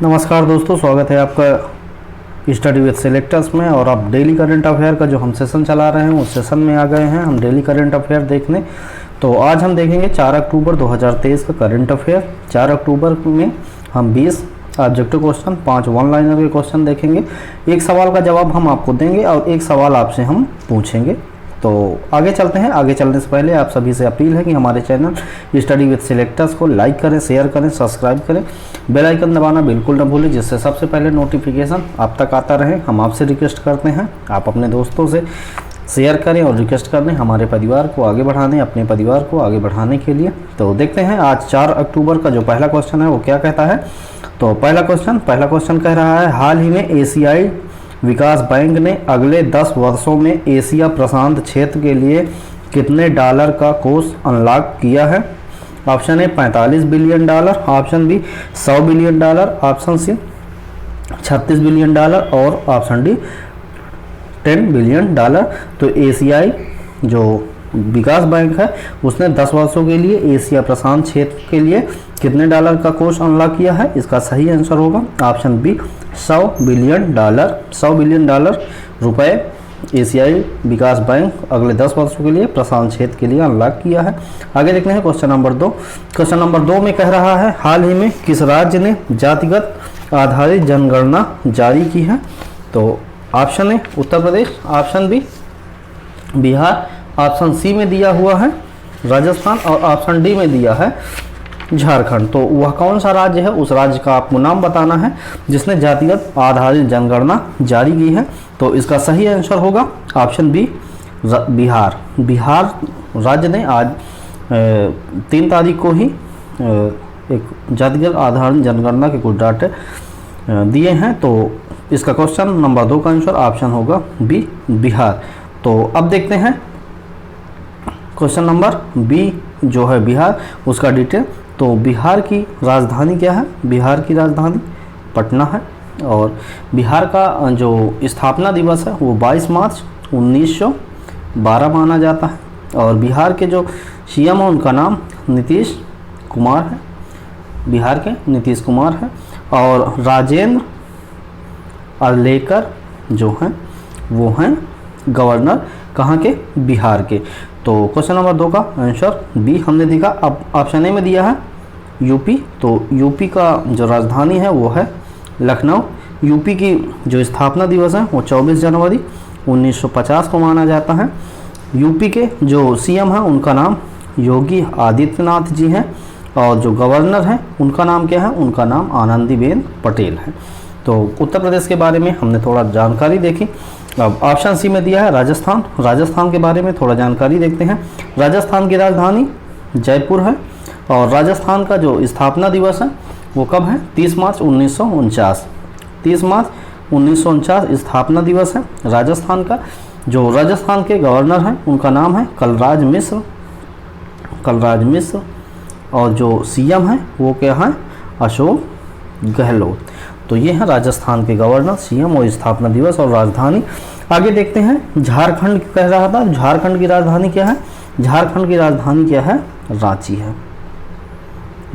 नमस्कार दोस्तों, स्वागत है आपका स्टडी विद सिलेक्टर्स में। और आप डेली करंट अफेयर का जो हम सेशन चला रहे हैं उस सेशन में आ गए हैं हम डेली करंट अफेयर देखने। तो आज हम देखेंगे 4 अक्टूबर 2023 का करंट अफेयर। 4 अक्टूबर में हम 20 ऑब्जेक्टिव क्वेश्चन, 5 वन लाइनर के क्वेश्चन देखेंगे। एक सवाल का जवाब हम आपको देंगे और एक सवाल आपसे हम पूछेंगे। तो आगे चलते हैं। आगे चलने से पहले आप सभी से अपील है कि हमारे चैनल स्टडी विद सिलेक्टर्स को लाइक करें, शेयर करें, सब्सक्राइब करें, बेल आइकन दबाना बिल्कुल न भूलें, जिससे सबसे पहले नोटिफिकेशन आप तक आता रहे। हम आपसे रिक्वेस्ट करते हैं आप अपने दोस्तों से शेयर करें और रिक्वेस्ट करें हमारे परिवार को आगे बढ़ाने, अपने परिवार को आगे बढ़ाने के लिए। तो देखते हैं आज 4 अक्टूबर का जो पहला क्वेश्चन है वो क्या कहता है। तो पहला क्वेश्चन कह रहा है, हाल ही में एशियाई विकास बैंक ने अगले 10 वर्षों में एशिया प्रशांत क्षेत्र के लिए कितने डॉलर का कोष अनलॉक किया है। Option A $45 billion, option B $100 billion, option C $36 billion और ऑप्शन डी $10 बिलियन। तो एशियाई जो विकास बैंक है उसने 10 वर्षों के लिए एशिया प्रशांत क्षेत्र के लिए कितने डॉलर का कोष अनलॉक किया है। इसका सही आंसर होगा ऑप्शन बी $100 बिलियन। $100 बिलियन रुपए एशियाई विकास बैंक अगले 10 वर्षों के लिए प्रशांत क्षेत्र के लिए अनलॉक किया है। आगे देखते हैं क्वेश्चन नंबर 2। क्वेश्चन नंबर 2 में कह रहा है, हाल ही में किस राज्य ने जातिगत आधारित जनगणना जारी की है। तो option A Uttar Pradesh, option B Bihar, option C में दिया हुआ है राजस्थान और ऑप्शन डी में दिया है झारखंड। तो वह कौन सा राज्य है, उस राज्य का आपको नाम बताना है जिसने जातिगत आधारित जनगणना जारी की है। तो इसका सही आंसर होगा ऑप्शन बी बिहार। बिहार राज्य ने आज 3 तारीख को ही एक जातिगत आधारित जनगणना के कुछ डाटे दिए हैं। तो इसका क्वेश्चन नंबर 2 का आंसर ऑप्शन होगा बी बिहार। तो अब देखते हैं क्वेश्चन नंबर बी जो है बिहार, उसका डिटेल। तो बिहार की राजधानी क्या है। बिहार की राजधानी पटना है और बिहार का जो स्थापना दिवस है वो 22 मार्च 1912 माना जाता है। और बिहार के जो सीएम है उनका नाम नीतीश कुमार है, बिहार के नीतीश कुमार है। और राजेंद्र अर्लेकर जो हैं वो हैं गवर्नर कहाँ के, बिहार के। तो क्वेश्चन नंबर 2 का आंसर बी हमने देखा। अब ऑप्शन ए में दिया है यूपी। तो यूपी का जो राजधानी है वो है लखनऊ। यूपी की जो स्थापना दिवस है वो 24 जनवरी 1950 को माना जाता है। यूपी के जो सीएम हैं उनका नाम योगी आदित्यनाथ जी हैं और जो गवर्नर हैं उनका नाम क्या है, उनका नाम आनंदीबेन पटेल है। तो उत्तर प्रदेश के बारे में हमने थोड़ा जानकारी देखी। अब ऑप्शन सी में दिया है राजस्थान। राजस्थान के बारे में थोड़ा जानकारी देखते हैं। राजस्थान की राजधानी जयपुर है और राजस्थान का जो स्थापना दिवस है वो कब है, 30 मार्च 1949। 30 मार्च 1949 स्थापना दिवस है राजस्थान का। जो राजस्थान के गवर्नर हैं उनका नाम है कलराज मिश्र। कलराज मिश्र। और जो सीएम हैं वो क्या है, अशोक गहलोत। तो ये है राजस्थान के गवर्नर, सीएम और स्थापना दिवस और राजधानी। आगे देखते हैं झारखंड कह रहा था, झारखंड की राजधानी क्या है। झारखंड की राजधानी क्या है, रांची है।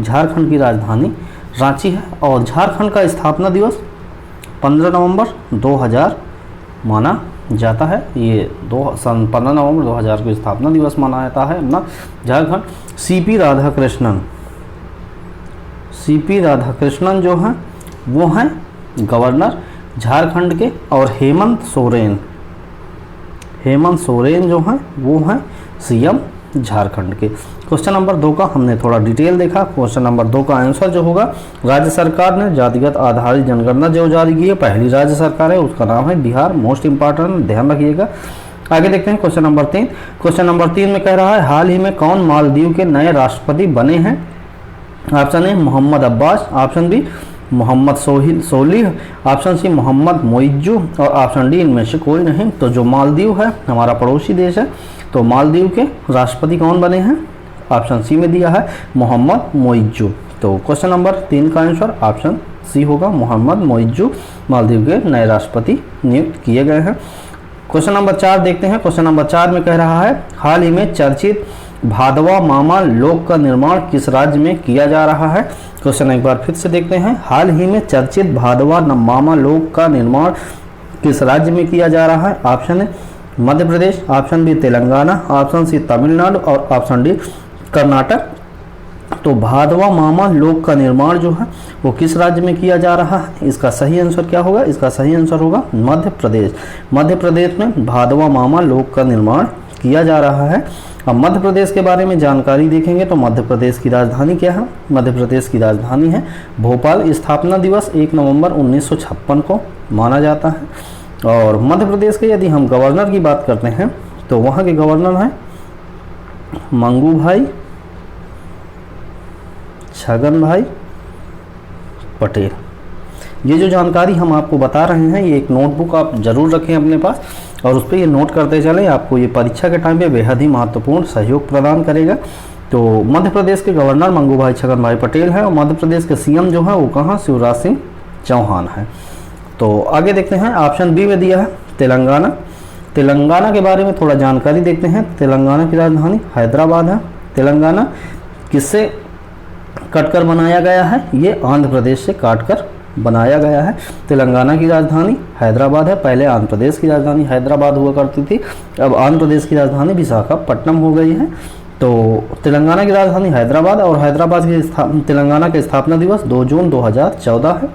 झारखंड की राजधानी रांची है। और झारखंड का स्थापना दिवस 15 नवंबर 2000 माना जाता है। ये सन 15 नवंबर 2000 को स्थापना दिवस माना जाता है अपना झारखंड। सीपी राधाकृष्णन जो हैं वो हैं गवर्नर झारखंड के। और हेमंत सोरेन जो हैं वो हैं सीएम झारखंड के। क्वेश्चन नंबर 2 का हमने थोड़ा डिटेल देखा। क्वेश्चन नंबर 2 का आंसर जो होगा, राज्य सरकार ने जातिगत आधारित जनगणना जो जारी की है, पहली राज्य सरकार है उसका नाम है बिहार। मोस्ट इंपॉर्टेंट, ध्यान रखिएगा। आगे देखते हैं क्वेश्चन नंबर 3। क्वेश्चन नंबर 3 में कह रहा है, हाल ही में कौन मालदीव के नए राष्ट्रपति बने हैं। Option A Mohamed Abbas, option B Mohamed Solih, option C Mohamed Muizzu और ऑप्शन डी इनमें से कोई नहीं। तो जो मालदीव है हमारा पड़ोसी देश है, तो मालदीव के राष्ट्रपति कौन बने हैं, ऑप्शन सी में दिया है मोहम्मद मोइज्जू। तो क्वेश्चन नंबर 3 का आंसर ऑप्शन सी होगा, मोहम्मद मोइज्जू मालदीव के नए राष्ट्रपति नियुक्त किए गए हैं। क्वेश्चन नंबर 4 देखते हैं। क्वेश्चन नंबर 4 में कह रहा है, हाल ही में चर्चित भादवा मामा लोक का निर्माण किस राज्य में किया जा रहा है। क्वेश्चन एक बार फिर से देखते हैं। हाल ही में चर्चित भादवा मामा लोक का निर्माण किस राज्य में किया जा रहा है? ऑप्शन है Madhya Pradesh, option B Telangana, option C Tamil Nadu और ऑप्शन डी कर्नाटक। तो भादवा मामा लोक का निर्माण जो है वो किस राज्य में किया जा रहा है? इसका सही आंसर क्या होगा? इसका सही आंसर होगा मध्य प्रदेश। मध्य प्रदेश में भादवा मामा लोक का निर्माण किया जा रहा है। अब मध्य प्रदेश के बारे में जानकारी देखेंगे तो मध्य प्रदेश की राजधानी क्या है? मध्य प्रदेश की राजधानी है भोपाल। स्थापना दिवस 1 नवंबर 1956 को माना जाता है। और मध्य प्रदेश के यदि हम गवर्नर की बात करते हैं तो वहाँ के गवर्नर हैं मंगू भाई छगन भाई पटेल। ये जो जानकारी हम आपको बता रहे हैं ये एक नोटबुक आप जरूर रखें अपने पास और उस पर ये नोट करते चलें। आपको ये परीक्षा के टाइम पे बेहद ही महत्वपूर्ण सहयोग प्रदान करेगा। तो मध्य प्रदेश के गवर्नर मंगू भाई छगन भाई पटेल हैं और मध्य प्रदेश के सीएम जो है वो कहाँ? शिवराज सिंह चौहान है। तो आगे देखते हैं, ऑप्शन बी में दिया है तेलंगाना। तेलंगाना के बारे में थोड़ा जानकारी देखते हैं। तेलंगाना की राजधानी हैदराबाद है। तेलंगाना किससे कटकर बनाया गया है? ये आंध्र प्रदेश से काटकर बनाया गया है। तेलंगाना की राजधानी हैदराबाद है। पहले आंध्र प्रदेश की राजधानी हैदराबाद हुआ करती थी, अब आंध्र प्रदेश की राजधानी विशाखापट्टनम हो गई है। तो तेलंगाना की राजधानी हैदराबाद और हैदराबाद की तेलंगाना का स्थापना दिवस 2 जून 2014 है।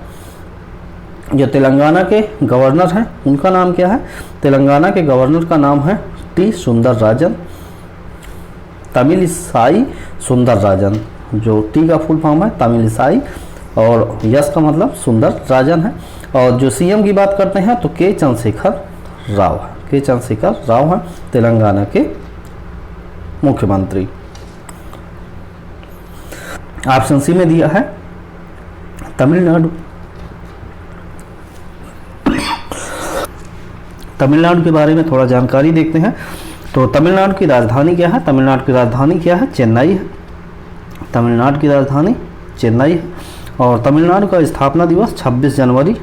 जो तेलंगाना के गवर्नर हैं उनका नाम क्या है? तेलंगाना के गवर्नर का नाम है टी सुंदरराजन, तमिलिसाई सुंदरराजन। जो टी का फुल फॉर्म है तमिलिसाई और यस का मतलब सुंदर राजन है। और जो सीएम की बात करते हैं तो के चंद्रशेखर राव है। के चंद्रशेखर राव हैं तेलंगाना के मुख्यमंत्री। ऑप्शन सी में दिया है तमिलनाडु। तमिलनाडु के बारे में थोड़ा जानकारी देखते हैं। तो तमिलनाडु की राजधानी क्या है? तमिलनाडु की राजधानी क्या है? चेन्नई है। तमिलनाडु की राजधानी चेन्नई है। और तमिलनाडु का स्थापना दिवस 26 जनवरी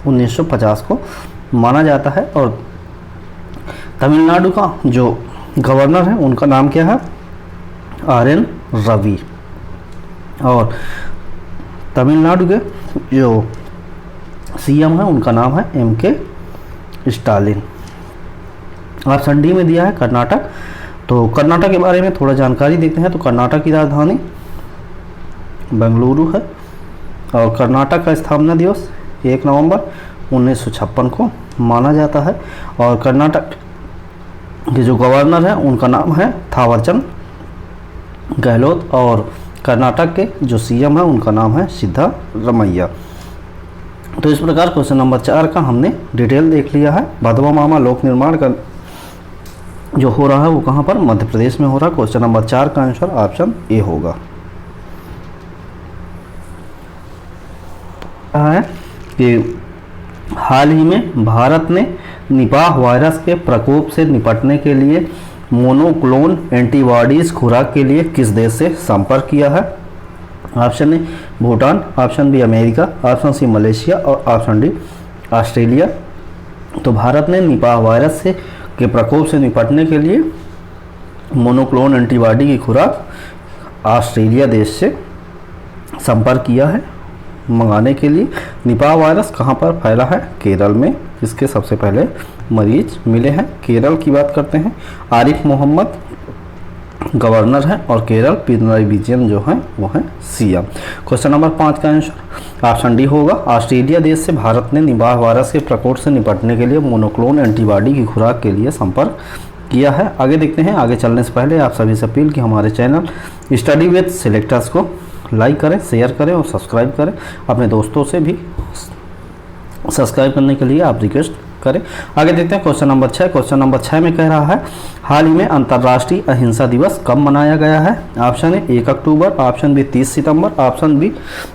1950 को माना जाता है। और तमिलनाडु का जो गवर्नर है उनका नाम क्या है? RN रवि। और तमिलनाडु के जो सीएम है उनका नाम है MK स्टालिन। ऑप्शन डी में दिया है कर्नाटक। तो कर्नाटक के बारे में थोड़ा जानकारी देखते हैं। तो कर्नाटक की राजधानी बेंगलुरु है और कर्नाटक का स्थापना दिवस 1 नवंबर 1956 को माना जाता है। और कर्नाटक के जो गवर्नर हैं उनका नाम है थावरचंद गहलोत और कर्नाटक के जो सीएम है उनका नाम है सिद्धारमैया। तो इस प्रकार क्वेश्चन नंबर 4 का हमने डिटेल देख लिया है। भादवा मामा लोक निर्माण का जो हो रहा है वो कहाँ पर? मध्य प्रदेश में हो रहा है। क्वेश्चन नंबर 4 का आंसर ऑप्शन ए होगा। है कि हाल ही में भारत ने निपाह वायरस के प्रकोप से निपटने के लिए मोनोक्लोन एंटीबॉडीज खुराक के लिए किस देश से संपर्क किया है? Option A Bhutan, option B America, option C Malaysia और ऑप्शन डी ऑस्ट्रेलिया। तो भारत ने निपाह वायरस से के प्रकोप से निपटने के लिए मोनोक्लोन एंटीबॉडी की खुराक ऑस्ट्रेलिया देश से संपर्क किया है मंगाने के लिए। निपाह वायरस कहाँ पर फैला है? केरल में इसके सबसे पहले मरीज मिले हैं। केरल की बात करते हैं। आरिफ मोहम्मद गवर्नर है और केरल पिनराई विजयन जो है वो है सीएम। क्वेश्चन नंबर 5 का आंसर ऑप्शन डी होगा। ऑस्ट्रेलिया देश से भारत ने निपाह वायरस के प्रकोप से निपटने के लिए मोनोक्लोन एंटीबॉडी की खुराक के लिए संपर्क किया है। आगे देखते हैं। आगे चलने से पहले आप सभी से अपील कि हमारे चैनल स्टडी विद सिलेक्टर्स को लाइक करें, शेयर करें और सब्सक्राइब करें। अपने दोस्तों से भी सब्सक्राइब करने के लिए आप रिक्वेस्ट करें। आगे देखते हैं क्वेश्चन नंबर 6। क्वेश्चन नंबर 6 में कह रहा है हाल ही में अंतर्राष्ट्रीय अहिंसा दिवस कब मनाया गया है? ऑप्शन ए 1 अक्टूबर, ऑप्शन बी 30 सितंबर, ऑप्शन बी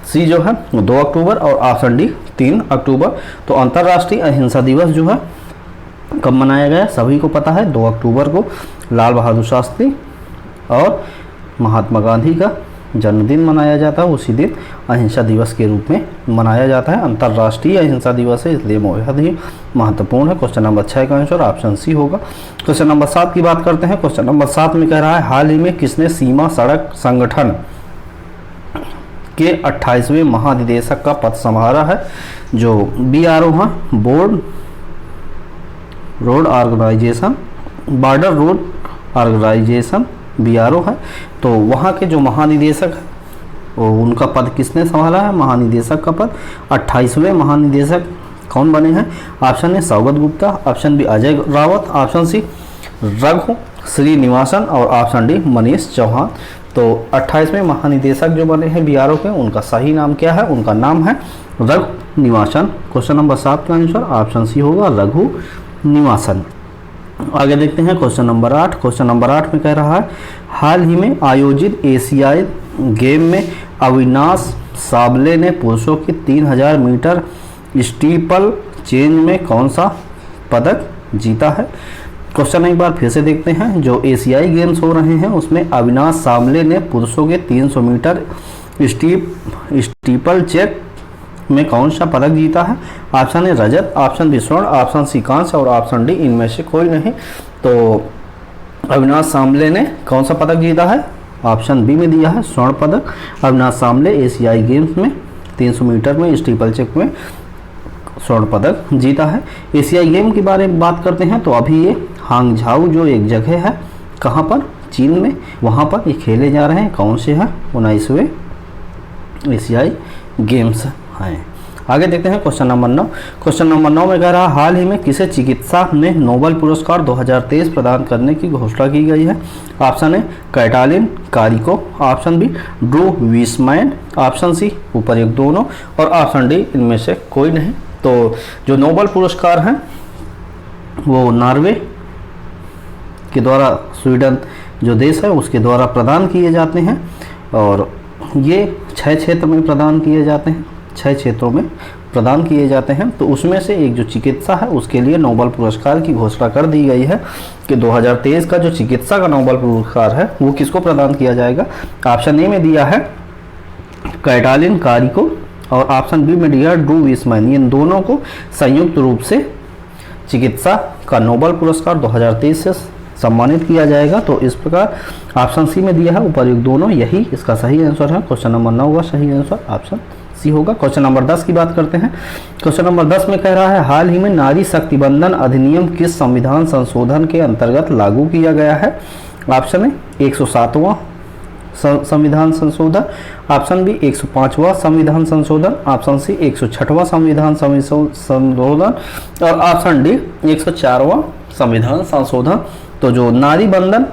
सी जो है 2 अक्टूबर और ऑप्शन डी 3 अक्टूबर। तो अंतर्राष्ट्रीय अहिंसा दिवस जो है कब मनाया गया? सभी को पता है 2 अक्टूबर को लाल बहादुर शास्त्री और महात्मा गांधी का जन्मदिन मनाया जाता है। उसी दिन अहिंसा दिवस के रूप में मनाया जाता है। अंतर्राष्ट्रीय अहिंसा दिवस है इसलिए बेहद ही महत्वपूर्ण है। क्वेश्चन नंबर 6 का आंसर ऑप्शन सी होगा। क्वेश्चन नंबर 7 की बात करते हैं। क्वेश्चन नंबर 7 में कह रहा है हाल ही में किसने सीमा सड़क संगठन के 28वें महानिदेशक का पद संभाला है, जो BRO हैं, बॉर्डर रोड ऑर्गेनाइजेशन BRO है। तो वहाँ के जो महानिदेशक हैं वो उनका पद किसने संभाला है? महानिदेशक का पद 28वें महानिदेशक कौन बने हैं? Option A Saugata Gupta, option B Ajay Rawat, option C Raghu Srinivasan और ऑप्शन डी मनीष चौहान। तो 28वें महानिदेशक जो बने हैं BRO के, उनका सही नाम क्या है? उनका नाम है रघु निवासन। क्वेश्चन नंबर 7 का आंसर ऑप्शन सी होगा, रघु निवासन। आगे देखते हैं क्वेश्चन नंबर 8। क्वेश्चन नंबर 8 में कह रहा है, हाल ही में आयोजित एशियाई गेम में अविनाश साबले ने पुरुषों की 3000 मीटर स्टीपल चेंज में कौन सा पदक जीता है? क्वेश्चन एक बार फिर से देखते हैं। जो एशियाई गेम्स हो रहे हैं उसमें अविनाश साबले ने पुरुषों के 300 मीटर स्टीपल चेक में कौन सा पदक जीता है? ऑप्शन ए रजत, ऑप्शन बी स्वर्ण, ऑप्शन सी कांस्य और ऑप्शन डी इनमें से कोई नहीं। तो अविनाश सामले ने कौन सा पदक जीता है? ऑप्शन बी में दिया है स्वर्ण पदक। अविनाश सामले एशियाई गेम्स में 300 मीटर में स्टीपल चेक में स्वर्ण पदक जीता है। एशियाई गेम के बारे में बात करते हैं तो अभी ये हांगझाऊ जो एक जगह है, कहाँ पर? चीन में, वहाँ पर ये खेले जा रहे हैं। कौन से हैं? 19वें एशियाई गेम्स हैं। आगे देखते हैं क्वेश्चन नंबर 9। क्वेश्चन नंबर 9 में कह रहा है, हाल ही में किसे चिकित्सा में नोबेल पुरस्कार 2023 प्रदान करने की घोषणा की गई है? Option A Katalin Kariko, option B Drew Weissman, option C उपर्युक्त दोनों और ऑप्शन डी इनमें से कोई नहीं। तो जो नोबेल पुरस्कार हैं वो नॉर्वे के द्वारा, स्वीडन जो देश है उसके द्वारा प्रदान किए जाते हैं और ये 6 क्षेत्र में प्रदान किए जाते हैं, 6 क्षेत्रों में प्रदान किए जाते हैं। तो उसमें से एक जो चिकित्सा है उसके लिए नोबेल पुरस्कार की घोषणा कर दी गई है कि 2023 का जो चिकित्सा का नोबेल पुरस्कार है वो किसको प्रदान किया जाएगा? ऑप्शन ए में दिया है कैटालिन कारिको और ऑप्शन बी में दिया ड्रू विस्मैन। इन दोनों को संयुक्त रूप से चिकित्सा का नोबेल पुरस्कार 2023 से सम्मानित किया जाएगा। तो इस प्रकार ऑप्शन सी में दिया है उपर्युक्त दोनों, यही इसका सही आंसर है। क्वेश्चन नंबर 9 का सही आंसर ऑप्शन सी होगा। क्वेश्चन नंबर 10 की बात करते हैं। क्वेश्चन नंबर 10 में कह रहा है, हाल ही में नारी शक्ति बंधन अधिनियम किस संविधान संशोधन के अंतर्गत लागू किया गया है? ऑप्शन ए 107वां संविधान संशोधन, ऑप्शन बी 105वां संविधान संशोधन, ऑप्शन सी 106वां संविधान संशोधन और ऑप्शन डी 104वां संविधान संशोधन। तो जो नारी बंधन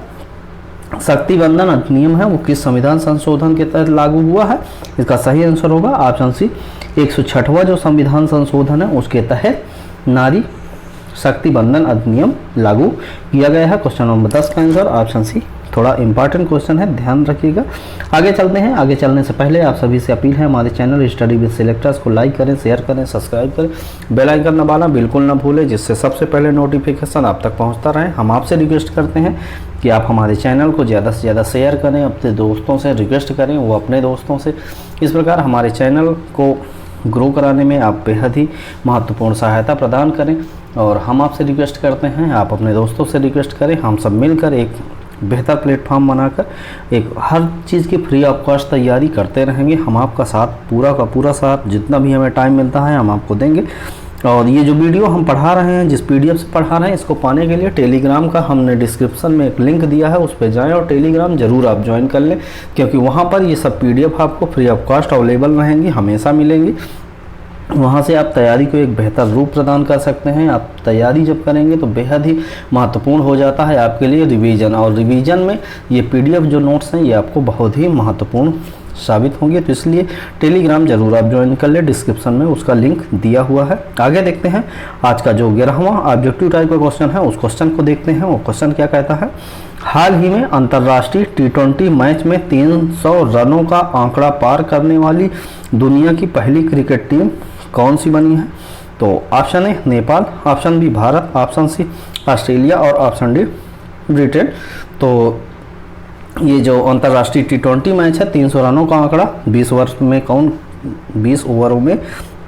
शक्ति बंधन अधिनियम है वो किस संविधान संशोधन के तहत लागू हुआ है? इसका सही आंसर होगा ऑप्शन सी 106वां जो संविधान संशोधन है उसके तहत नारी शक्ति बंधन अधिनियम लागू किया गया है। क्वेश्चन नंबर 10 का आंसर ऑप्शन सी। थोड़ा इंपॉर्टेंट क्वेश्चन है, ध्यान रखिएगा। आगे चलते हैं। आगे चलने से पहले आप सभी से अपील है, हमारे चैनल स्टडी विद सिलेक्टर्स को लाइक करें, शेयर करें, सब्सक्राइब करें, बेल आइकन दबाना बिल्कुल ना भूलें, जिससे सबसे पहले नोटिफिकेशन आप तक पहुंचता रहे। हम आपसे रिक्वेस्ट करते हैं कि आप हमारे चैनल को ज़्यादा से ज़्यादा शेयर करें, अपने दोस्तों से रिक्वेस्ट करें, वो अपने दोस्तों से। इस प्रकार हमारे चैनल को ग्रो कराने में आप बेहद ही महत्वपूर्ण सहायता प्रदान करें। और हम आपसे रिक्वेस्ट करते हैं आप अपने दोस्तों से रिक्वेस्ट करें, हम सब मिलकर एक बेहतर प्लेटफॉर्म बनाकर एक हर चीज़ की फ्री ऑफ कॉस्ट तैयारी करते रहेंगे। हम आपका साथ, पूरा का पूरा साथ, जितना भी हमें टाइम मिलता है हम आपको देंगे। और ये जो वीडियो हम पढ़ा रहे हैं, जिस PDF से पढ़ा रहे हैं, इसको पाने के लिए टेलीग्राम का हमने डिस्क्रिप्शन में एक लिंक दिया है, उस पर जाएं और टेलीग्राम ज़रूर आप ज्वाइन कर लें, क्योंकि वहाँ पर ये सब PDF आपको फ्री ऑफ कॉस्ट अवेलेबल रहेंगी, हमेशा मिलेंगी। वहाँ से आप तैयारी को एक बेहतर रूप प्रदान कर सकते हैं। आप तैयारी जब करेंगे तो बेहद ही महत्वपूर्ण हो जाता है आपके लिए रिवीजन, और रिवीजन में ये PDF जो नोट्स हैं ये आपको बहुत ही महत्वपूर्ण साबित होंगे। तो इसलिए टेलीग्राम जरूर आप ज्वाइन कर ले, डिस्क्रिप्शन में उसका लिंक दिया हुआ है। आगे देखते हैं आज का जो 11वां ऑब्जेक्टिव टाइप का क्वेश्चन है, उस क्वेश्चन को देखते हैं। वो क्वेश्चन क्या कहता है, हाल ही में अंतर्राष्ट्रीय T20 मैच में 300 रनों का आंकड़ा पार करने वाली दुनिया की पहली क्रिकेट टीम कौन सी बनी है? तो option A Nepal, option B Bharat, option C Australia और ऑप्शन डी ब्रिटेन। तो ये जो अंतर्राष्ट्रीय T20 मैच है, 300 रनों का आंकड़ा, 20 ओवरों में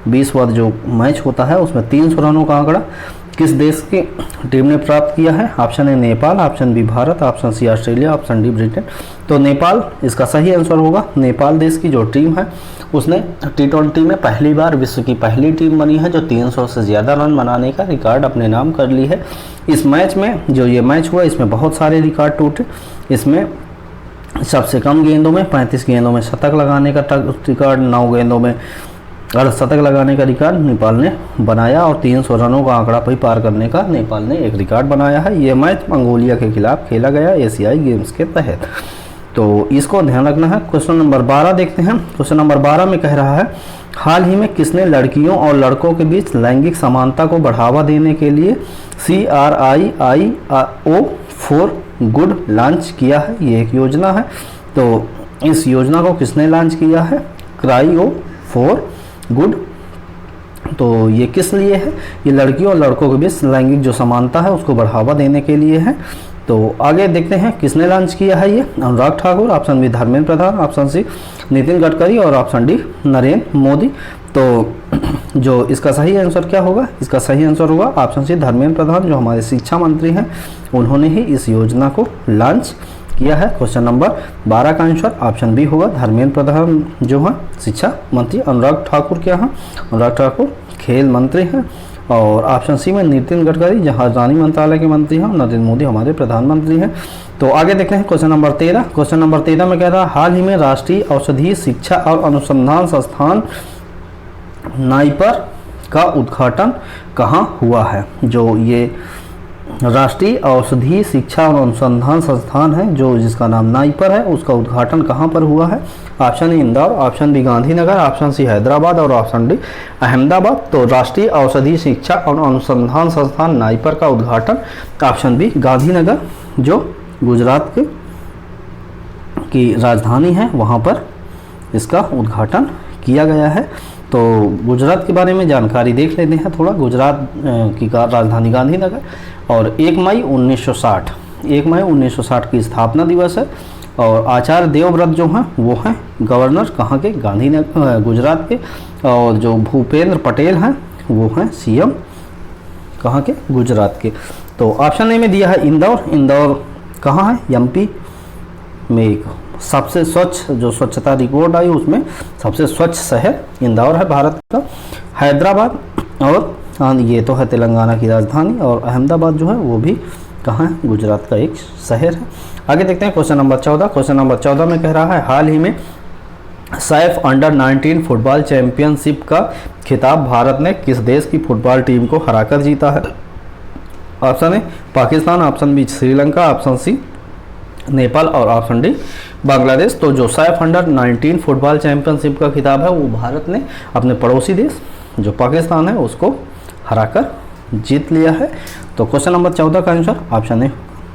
20 ओवर जो मैच होता है उसमें 300 रनों का आंकड़ा किस देश की टीम ने प्राप्त किया है? Option A Nepal, option B Bharat, option C Australia, option D Britain. तो नेपाल इसका सही आंसर होगा। नेपाल देश की जो टीम है उसने T20 में पहली बार विश्व की पहली टीम बनी है जो 300 से ज़्यादा रन बनाने का रिकॉर्ड अपने नाम कर ली है। इस मैच में जो ये मैच हुआ इसमें बहुत सारे रिकॉर्ड टूटे। इसमें सबसे कम गेंदों में 35 गेंदों में शतक लगाने का रिकॉर्ड, 9 गेंदों में अर्धशतक लगाने का रिकॉर्ड नेपाल ने बनाया और 300 रनों का आंकड़ा भी पार करने का नेपाल ने एक रिकॉर्ड बनाया है। ये मैच मंगोलिया के खिलाफ खेला गया एशियाई गेम्स के तहत, तो इसको ध्यान रखना है। क्वेश्चन नंबर 12 देखते हैं। क्वेश्चन नंबर 12 में कह रहा है हाल ही में किसने लड़कियों और लड़कों के बीच लैंगिक समानता को बढ़ावा देने के लिए CRIIO फॉर गुड लॉन्च किया है? ये एक योजना है। तो इस योजना को किसने लॉन्च किया है? क्राइओ फॉर गुड। तो ये किस लिए है? ये लड़कियों और लड़कों के बीच लैंगिक जो समानता है उसको बढ़ावा देने के लिए है। तो आगे देखते हैं किसने लॉन्च किया है ये। Anurag Thakur, option B Dharmendra Pradhan, option C Nitin Gadkari और ऑप्शन डी नरेंद्र मोदी। तो जो इसका सही आंसर क्या होगा? इसका सही आंसर होगा ऑप्शन सी धर्मेंद्र प्रधान, जो हमारे शिक्षा मंत्री हैं। उन्होंने ही इस योजना को लॉन्च किया है। क्वेश्चन नंबर 12 का आंसर ऑप्शन बी होगा। धर्मेंद्र प्रधान जो है शिक्षा मंत्री, अनुराग ठाकुर क्या है? अनुराग ठाकुर खेल मंत्री हैं। और ऑप्शन सी में नितिन गडकरी जहाजरानी मंत्रालय के मंत्री हैं। नरेंद्र मोदी हमारे प्रधानमंत्री हैं। तो आगे देखते हैं क्वेश्चन नंबर 13। क्वेश्चन नंबर 13 में कह रहा है हाल ही में राष्ट्रीय औषधि शिक्षा और अनुसंधान संस्थान नाइपर का उद्घाटन कहाँ हुआ है? जो ये राष्ट्रीय औषधि शिक्षा और अनुसंधान संस्थान है जो जिसका नाम नाइपर है, उसका उद्घाटन कहाँ पर हुआ है? Option A Indore, option B Gandhinagar, option C Hyderabad और ऑप्शन डी अहमदाबाद। तो राष्ट्रीय औषधि शिक्षा और अनुसंधान संस्थान नाइपर का उद्घाटन ऑप्शन बी गांधीनगर, जो गुजरात की राजधानी है, वहाँ पर इसका उद्घाटन किया गया है। तो गुजरात के बारे में जानकारी देख लेते हैं थोड़ा। गुजरात की राजधानी गांधीनगर और 1 मई 1960 की स्थापना दिवस है। और आचार्य देवव्रत जो हैं वो हैं गवर्नर कहाँ के? गांधीनगर गुजरात के। और जो भूपेंद्र पटेल हैं वो हैं CM कहाँ के? गुजरात के। तो ऑप्शन ए में दिया है इंदौर। इंदौर कहाँ है? MP में एक सबसे स्वच्छ जो स्वच्छता रिपोर्ट आई उसमें सबसे स्वच्छ शहर इंदौर है भारत का। हैदराबाद और ये तो है तेलंगाना की राजधानी। और अहमदाबाद जो है वो भी कहाँ है? गुजरात का एक शहर है। आगे देखते हैं क्वेश्चन नंबर 14। क्वेश्चन नंबर 14 में कह रहा है हाल ही में सैफ अंडर 19 फुटबॉल चैंपियनशिप का खिताब भारत ने किस देश की फुटबॉल टीम को हराकर जीता है? Option A Pakistan, option B Sri Lanka, option C Nepal और ऑप्शन डी बांग्लादेश। तो जो सैफ अंडर 19 फुटबॉल चैंपियनशिप का खिताब है वो भारत ने अपने पड़ोसी देश जो पाकिस्तान है उसको हराकर जीत लिया है। तो क्वेश्चन नंबर 14 का answer option A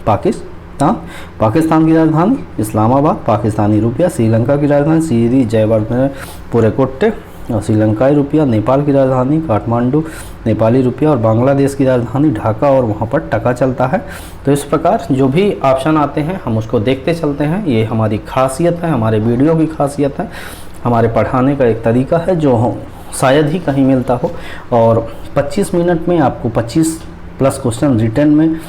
Pakistan. Pakistan की राजधानी इस्लामाबाद, पाकिस्तानी रुपया, श्रीलंका की राजधानी सीरी जयवर्धन पुरेकोट्टे और श्रीलंकाई रुपया, नेपाल की राजधानी काठमांडू नेपाली रुपया और बांग्लादेश की राजधानी ढाका और वहाँ पर टका चलता है। तो इस प्रकार जो भी ऑप्शन आते हैं हम उसको देखते चलते हैं। ये हमारी खासियत है, हमारे वीडियो की खासियत है, हमारे पढ़ाने का एक तरीका है जो शायद ही कहीं मिलता हो। और 25 मिनट में आपको 25 प्लस क्वेश्चन रिटर्न में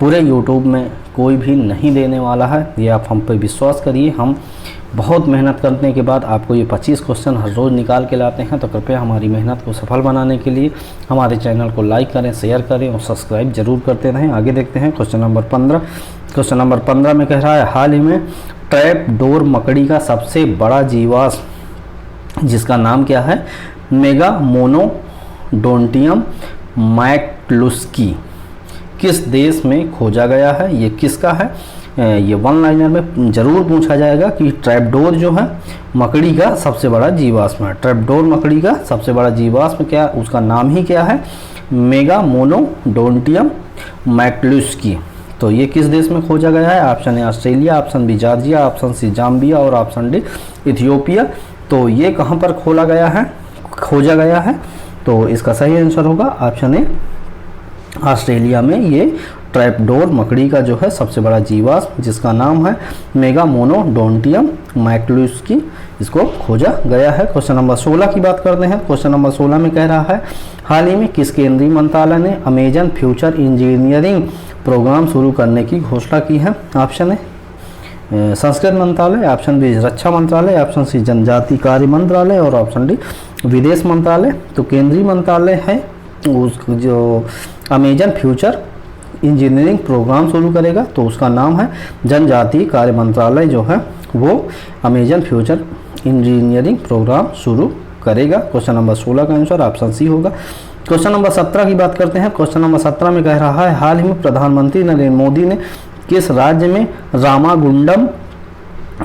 पूरे यूट्यूब में कोई भी नहीं देने वाला है। ये आप हम पे विश्वास करिए। हम बहुत मेहनत करने के बाद आपको ये 25 क्वेश्चन हर रोज़ निकाल के लाते हैं। तो कृपया हमारी मेहनत को सफल बनाने के लिए हमारे चैनल को लाइक करें, शेयर करें और सब्सक्राइब जरूर करते रहें। आगे देखते हैं क्वेश्चन नंबर 15। क्वेश्चन नंबर 15 में कह रहा है हाल ही में ट्रैप डोर मकड़ी का सबसे बड़ा जीवाश्म जिसका नाम क्या है? मेगामोनोडोंटियम मैक्लुस्की किस देश में खोजा गया है? ये किसका है? ये वन लाइनर में ज़रूर पूछा जाएगा कि ट्रैपडोर जो है मकड़ी का सबसे बड़ा जीवाश्म है। ट्रैपडोर मकड़ी का सबसे बड़ा जीवाश्म क्या, उसका नाम ही क्या है? Megamonodontium mccluskyi. तो ये किस देश में खोजा गया है? Option A Australia, option B Georgia, option C Zambia और ऑप्शन डी इथियोपिया। तो ये कहाँ पर खोजा गया है? तो इसका सही आंसर होगा ऑप्शन ए ऑस्ट्रेलिया में ये ट्रैपडोर मकड़ी का जो है सबसे बड़ा जीवाश्म जिसका नाम है मेगामोनोडोंटियम मैक्लुस्की, इसको खोजा गया है। क्वेश्चन नंबर 16 की बात करते हैं। क्वेश्चन नंबर 16 में कह रहा है हाल ही में किस केंद्रीय मंत्रालय ने अमेजन फ्यूचर इंजीनियरिंग प्रोग्राम शुरू करने की घोषणा की है। ऑप्शन है संस्कृत मंत्रालय, ऑप्शन बी रक्षा मंत्रालय, ऑप्शन सी जनजाति कार्य मंत्रालय और ऑप्शन डी विदेश मंत्रालय। तो केंद्रीय मंत्रालय है उस जो अमेजन फ्यूचर इंजीनियरिंग प्रोग्राम शुरू करेगा तो उसका नाम है जनजातीय कार्य मंत्रालय जो है वो अमेजन फ्यूचर इंजीनियरिंग प्रोग्राम शुरू करेगा। क्वेश्चन नंबर 16 का आंसर ऑप्शन सी होगा। क्वेश्चन नंबर 17 की बात करते हैं। क्वेश्चन नंबर 17 में कह रहा है हाल ही में प्रधानमंत्री नरेंद्र मोदी ने किस राज्य में रामागुंडम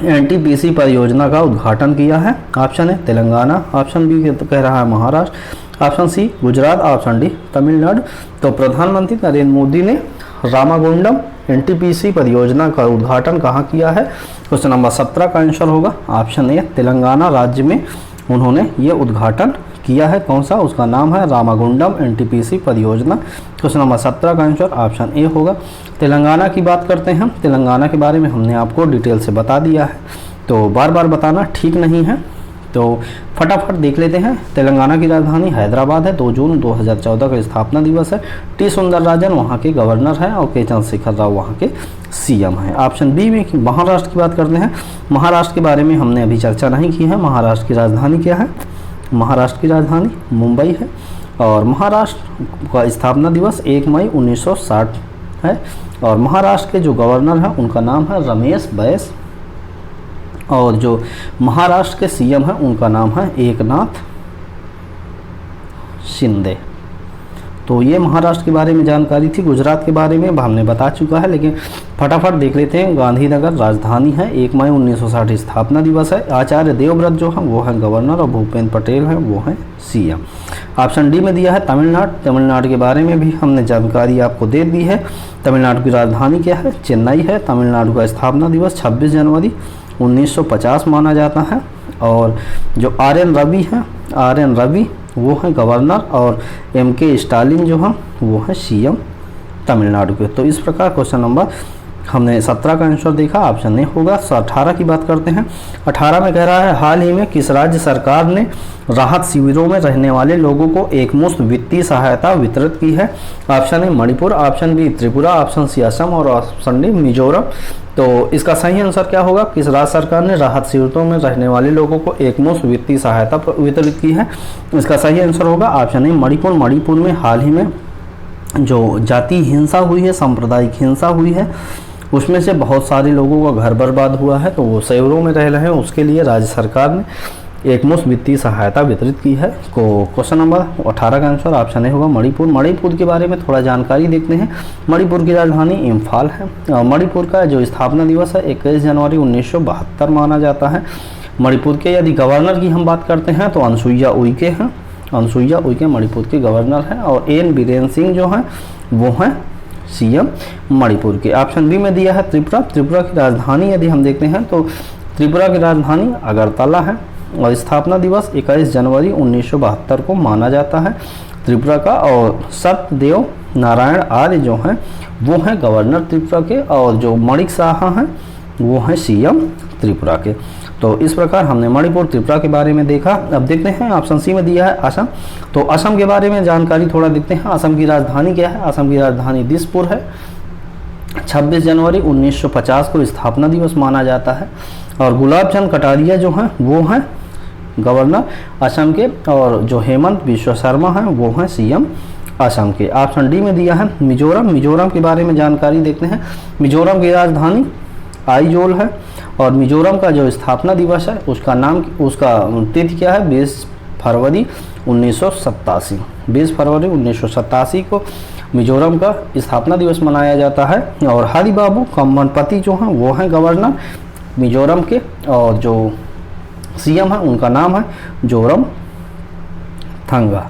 एनटीपीसी परियोजना का उद्घाटन किया है। ऑप्शन है तेलंगाना, ऑप्शन बी कह रहा है Maharashtra, option C Gujarat, option D Tamil Nadu. तो प्रधानमंत्री नरेंद्र मोदी ने रामागुंडम एनटीपीसी परियोजना का उद्घाटन कहाँ किया है। क्वेश्चन नंबर 17 का आंसर होगा ऑप्शन ए तेलंगाना राज्य में उन्होंने ये उद्घाटन किया है। कौन सा, उसका नाम है रामागुंडम एनटीपीसी परियोजना। क्वेश्चन नंबर 17 का आंसर ऑप्शन ए होगा। तेलंगाना की बात करते हैं। तेलंगाना के बारे में हमने आपको डिटेल से बता दिया है तो बार बार बताना ठीक नहीं है, तो फटाफट देख लेते हैं। तेलंगाना की राजधानी हैदराबाद है। 2 जून 2014 का स्थापना दिवस है। टी सुंदरराजन वहाँ के गवर्नर हैं और के चंद्रशेखर राव वहाँ के सीएम हैं। ऑप्शन बी में महाराष्ट्र की बात करते हैं। महाराष्ट्र के बारे में हमने अभी चर्चा नहीं की है। महाराष्ट्र की राजधानी क्या है, महाराष्ट्र की राजधानी मुंबई है और महाराष्ट्र का स्थापना दिवस 1 मई 1960 है और महाराष्ट्र के जो गवर्नर हैं उनका नाम है रमेश बैस और जो महाराष्ट्र के सीएम हैं उनका नाम है एकनाथ शिंदे। तो ये महाराष्ट्र के बारे में जानकारी थी। गुजरात के बारे में हमने बता चुका है लेकिन फटाफट देख लेते हैं। गांधीनगर राजधानी है। 1 मई 1960 स्थापना दिवस है। आचार्य देवव्रत जो है वो है गवर्नर और भूपेंद्र पटेल हैं वो हैं सीएम। ऑप्शन डी में दिया है तमिलनाडु। तमिलनाडु के बारे में भी हमने जानकारी आपको दे दी है। तमिलनाडु की राजधानी क्या है, चेन्नई है। तमिलनाडु का स्थापना दिवस 26 जनवरी 1950 माना जाता है और जो RN रवि हैं, RN रवि वो हैं गवर्नर और MK स्टालिन जो हैं वो हैं सीएम तमिलनाडु के। तो इस प्रकार क्वेश्चन नंबर हमने 17 का आंसर देखा, ऑप्शन ए होगा। 18 की बात करते हैं। 18 में कह रहा है हाल ही में किस राज्य सरकार ने राहत शिविरों में रहने वाले लोगों को एकमुश्त वित्तीय सहायता वितरित की है। Option A Manipur, option B Tripura, option C Assam और ऑप्शन डी मिजोरम। तो इसका सही आंसर क्या होगा, किस राज्य सरकार ने राहत शिविरों में रहने वाले लोगों को एकमुश्त वित्तीय सहायता वितरित की है। इसका सही आंसर होगा ऑप्शन ए मणिपुर। मणिपुर में हाल ही में जो जाति हिंसा हुई है, सांप्रदायिक हिंसा हुई है, उसमें से बहुत सारे लोगों का घर बर्बाद हुआ है तो वो शिविरों में रह रहे हैं, उसके लिए राज्य सरकार ने एकमुश्त वित्तीय सहायता वितरित की है। को क्वेश्चन नंबर 18 का आंसर ऑप्शन ए होगा मणिपुर। मणिपुर के बारे में थोड़ा जानकारी देखते हैं। मणिपुर की राजधानी इम्फाल है। मणिपुर का जो स्थापना दिवस है 21 जनवरी 1972 माना जाता है। मणिपुर के यदि गवर्नर की हम बात करते हैं तो अनसुईया उइके हैं। अनसुईया उइके मणिपुर के गवर्नर हैं और एन बीरेन सिंह जो हैं वो हैं सीएम मणिपुर के। ऑप्शन बी में दिया है त्रिपुरा। त्रिपुरा की राजधानी यदि हम देखते हैं तो त्रिपुरा की राजधानी अगरतला है और स्थापना दिवस 21 जनवरी 1972 को माना जाता है त्रिपुरा का। और सत्यदेव नारायण आर्य जो हैं वो हैं गवर्नर त्रिपुरा के और जो मणिक साहा हैं वो हैं सीएम त्रिपुरा के। तो इस प्रकार हमने मणिपुर त्रिपुरा के बारे में देखा। अब देखते हैं ऑप्शन सी में दिया है असम। तो असम के बारे में जानकारी थोड़ा देखते हैं। असम की राजधानी क्या है, असम की राजधानी दिसपुर है। 26 जनवरी 1950 को स्थापना दिवस माना जाता है और गुलाब चंद कटारिया जो हैं वो हैं गवर्नर असम के और जो हेमंत बिश्व शर्मा हैं वो हैं सीएम असम के। ऑप्शन डी में दिया है मिजोरम। मिजोरम के बारे में जानकारी देखते हैं। मिजोरम की राजधानी आइजोल है और मिजोरम का जो स्थापना दिवस है उसका तिथि क्या है, 20 फरवरी 1987। 20 फरवरी 1987 को मिजोरम का स्थापना दिवस मनाया जाता है और हरि बाबू कम्मनपति जो हैं वो हैं गवर्नर मिजोरम के और जो सीएम है उनका नाम है जोरम थंगा।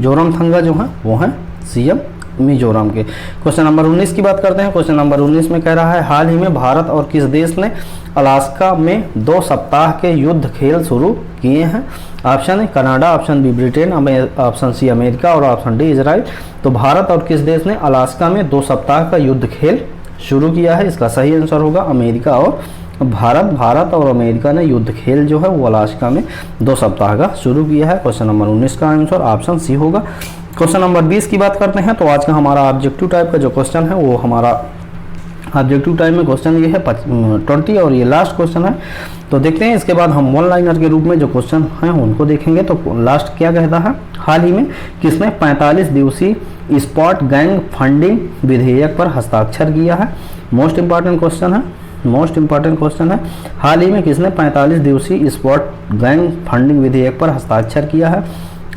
जोरम थंगा जो हैं वो हैं सीएम मिजोरम के। क्वेश्चन नंबर 19 की बात करते हैं। क्वेश्चन नंबर 19 में कह रहा है हाल ही में भारत और किस देश ने अलास्का में 2 सप्ताह के युद्ध खेल शुरू किए हैं? Option A Canada, option B Britain, option C America और ऑप्शन डी इजराइल। तो भारत और किस देश ने अलास्का में 2 सप्ताह का युद्ध खेल शुरू किया है? इसका सही आंसर होगा अमेरिका और भारत और अमेरिका ने युद्ध खेल जो है वो अलास्का में 2 सप्ताह का शुरू किया है। क्वेश्चन नंबर 19 का आंसर ऑप्शन सी होगा। क्वेश्चन नंबर 20 की बात करते हैं। तो आज का हमारा ऑब्जेक्टिव टाइप का जो क्वेश्चन है वो हमारा ऑब्जेक्टिव टाइप में क्वेश्चन ये है 20 और ये लास्ट क्वेश्चन है। तो देखते हैं इसके बाद हम वन लाइनर के रूप में जो क्वेश्चन हैं उनको देखेंगे। तो लास्ट क्या कहता है, हाल ही में किसने 45 दिवसीय स्पॉट गैंग फंडिंग विधेयक पर हस्ताक्षर किया है? मोस्ट इंपॉर्टेंट क्वेश्चन है, मोस्ट इंपॉर्टेंट क्वेश्चन है। हाल ही में किसने 45 दिवसीय स्पॉट गैंग फंडिंग विधेयक पर हस्ताक्षर किया है?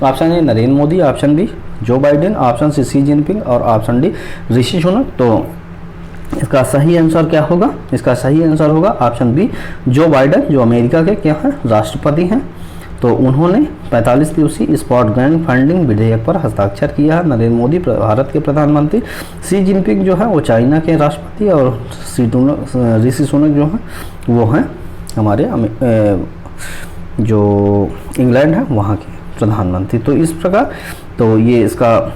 Option A Narendra Modi, option B Joe Biden, option C Jinping और ऑप्शन डी ऋषि सुनक। तो इसका सही आंसर क्या होगा? इसका सही आंसर होगा ऑप्शन बी जो बाइडेन, जो अमेरिका के क्या हैं राष्ट्रपति हैं। तो उन्होंने 45 दिवसीय स्पॉट गैंग फंडिंग विधेयक पर हस्ताक्षर किया है। नरेंद्र मोदी भारत के प्रधानमंत्री, शी जिनपिंग जो है वो चाइना के राष्ट्रपति और ऋषि सुनक जो है वो हैं हमारे जो इंग्लैंड है वहाँ के प्रधानमंत्री। तो इस प्रकार तो ये इसका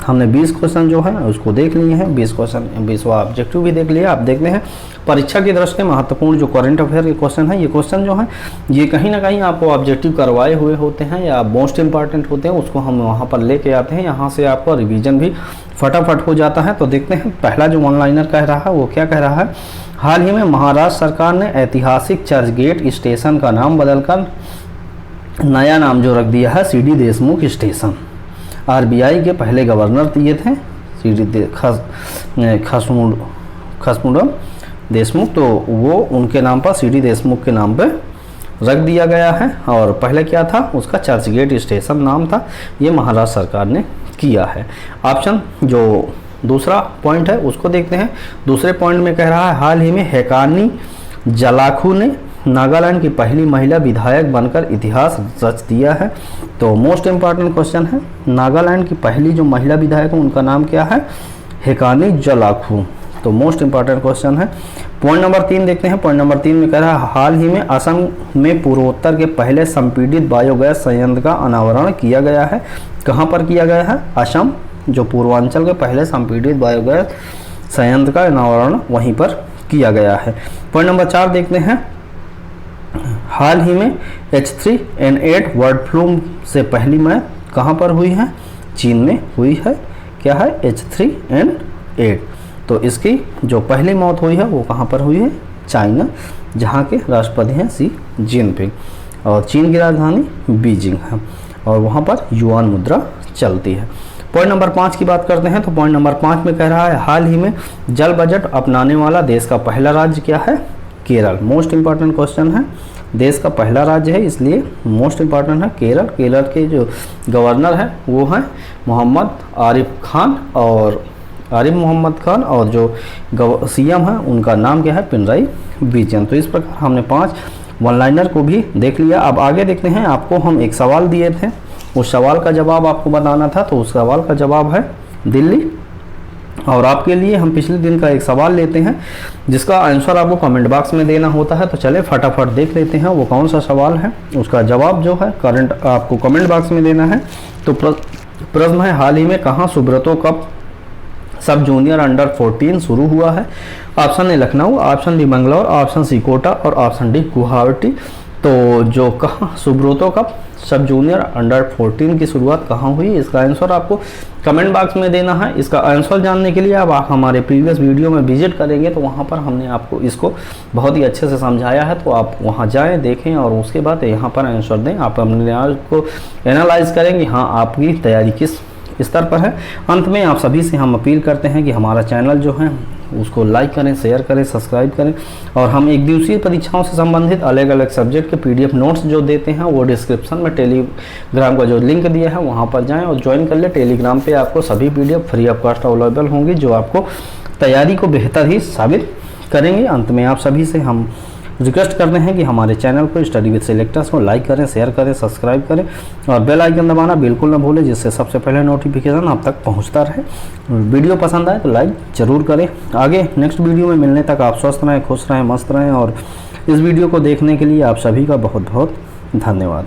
हमने 20 क्वेश्चन जो है उसको देख लिए हैं। 20 क्वेश्चन 20वां ऑब्जेक्टिव भी देख लिया। आप देख रहे हैं परीक्षा की दृष्टि महत्वपूर्ण जो करंट अफेयर के क्वेश्चन है, ये क्वेश्चन जो है ये कहीं ना कहीं आपको ऑब्जेक्टिव करवाए हुए होते हैं या मोस्ट इंपॉर्टेंट होते हैं, उसको हम वहाँ पर लेके आते हैं। यहाँ से आपका रिवीजन भी फटाफट हो जाता है। तो देखते हैं पहला जो वन लाइनर कह रहा है वो क्या कह रहा है, हाल ही में महाराष्ट्र सरकार ने ऐतिहासिक चर्चगेट स्टेशन का नाम बदलकर नया नाम जो रख दिया है सीडी देशमुख स्टेशन। आरबीआई के पहले गवर्नर ये थे खसमुंडम देशमुख, तो वो उनके नाम पर सीडी देशमुख के नाम पे रख दिया गया है। और पहले क्या था उसका चर्चगेट स्टेशन नाम था, ये महाराष्ट्र सरकार ने किया है। ऑप्शन जो दूसरा पॉइंट है उसको देखते हैं। दूसरे पॉइंट में कह रहा है हाल ही में हेकानी जलाखू ने नागालैंड की पहली महिला विधायक बनकर इतिहास रच दिया है। तो मोस्ट इम्पॉर्टेंट क्वेश्चन है, नागालैंड की पहली जो महिला विधायक है उनका नाम क्या है? हेकानी जलाखू। तो मोस्ट इम्पॉर्टेंट क्वेश्चन है। पॉइंट नंबर 3 देखते हैं। पॉइंट नंबर 3 में कह रहा है हाल ही में असम में पूर्वोत्तर के पहले संपीड़ित बायोगैस संयंत्र का अनावरण किया गया है। कहाँ पर किया गया है? असम, जो पूर्वांचल के पहले संपीड़ित बायोगैस संयंत्र का अनावरण वहीं पर किया गया है। पॉइंट नंबर 4 देखते हैं। हाल ही में H3N8 बर्ड फ्लू से पहली मौत कहाँ पर हुई है? चीन में हुई है। क्या है? H3N8। तो इसकी जो पहली मौत हुई है वो कहाँ पर हुई है? चाइना, जहाँ के राष्ट्रपति हैं शी जिनपिंग और चीन की राजधानी बीजिंग है और वहाँ पर युआन मुद्रा चलती है। पॉइंट नंबर 5 की बात करते हैं। तो पॉइंट नंबर 5 में कह रहा है हाल ही में जल बजट अपनाने वाला देश का पहला राज्य क्या है? केरल। मोस्ट इंपॉर्टेंट क्वेश्चन है, देश का पहला राज्य है इसलिए मोस्ट इंपॉर्टेंट है केरल। केरल के जो गवर्नर हैं वो हैं मोहम्मद आरिफ मोहम्मद खान और जो सीएम है उनका नाम क्या है? पिनराई विजयन। तो इस प्रकार हमने 5 वन लाइनर को भी देख लिया। अब आगे देखते हैं। आपको हम एक सवाल दिए थे, उस सवाल का जवाब आपको बताना था। तो उस सवाल का जवाब है दिल्ली। और आपके लिए हम पिछले दिन का एक सवाल लेते हैं जिसका आंसर आपको कमेंट बॉक्स में देना होता है। तो चले फटाफट देख लेते हैं वो कौन सा सवाल है, उसका जवाब जो है करंट आपको कमेंट बॉक्स में देना है। तो प्रश्न है हाल ही में कहाँ Subroto cup sub junior under 14 शुरू हुआ है? Option A Lucknow, option B Mangalore, option C Kota और ऑप्शन डी गुवाहाटी। तो जो कहाँ Subroto cup sub junior under 14 की शुरुआत कहाँ हुई, इसका आंसर आपको कमेंट बॉक्स में देना है। इसका आंसर जानने के लिए आप हमारे प्रीवियस वीडियो में विजिट करेंगे तो वहाँ पर हमने आपको इसको बहुत ही अच्छे से समझाया है। तो आप वहाँ जाएं, देखें और उसके बाद यहाँ पर आंसर दें। आप अपने को एनालाइज करेंगे हाँ आपकी तैयारी किस स्तर पर है। अंत में आप सभी से हम अपील करते हैं कि हमारा चैनल जो है उसको लाइक करें, शेयर करें, सब्सक्राइब करें और हम एक दिवसीय परीक्षाओं से संबंधित अलग अलग सब्जेक्ट के PDF नोट्स जो देते हैं वो डिस्क्रिप्शन में टेलीग्राम का जो लिंक दिया है वहाँ पर जाएं और ज्वाइन कर ले। टेलीग्राम पे आपको सभी PDF free of cost available होंगी जो आपको तैयारी को बेहतर ही साबित करेंगे। अंत में आप सभी से हम रिक्वेस्ट करते हैं कि हमारे चैनल को स्टडी विद सिलेक्टर्स को लाइक करें, शेयर करें, सब्सक्राइब करें और बेल आइकन दबाना बिल्कुल ना भूलें, जिससे सबसे पहले नोटिफिकेशन आप तक पहुंचता रहे। वीडियो पसंद आए तो लाइक ज़रूर करें। आगे नेक्स्ट वीडियो में मिलने तक आप स्वस्थ रहें, खुश रहें, मस्त रहें और इस वीडियो को देखने के लिए आप सभी का बहुत बहुत धन्यवाद।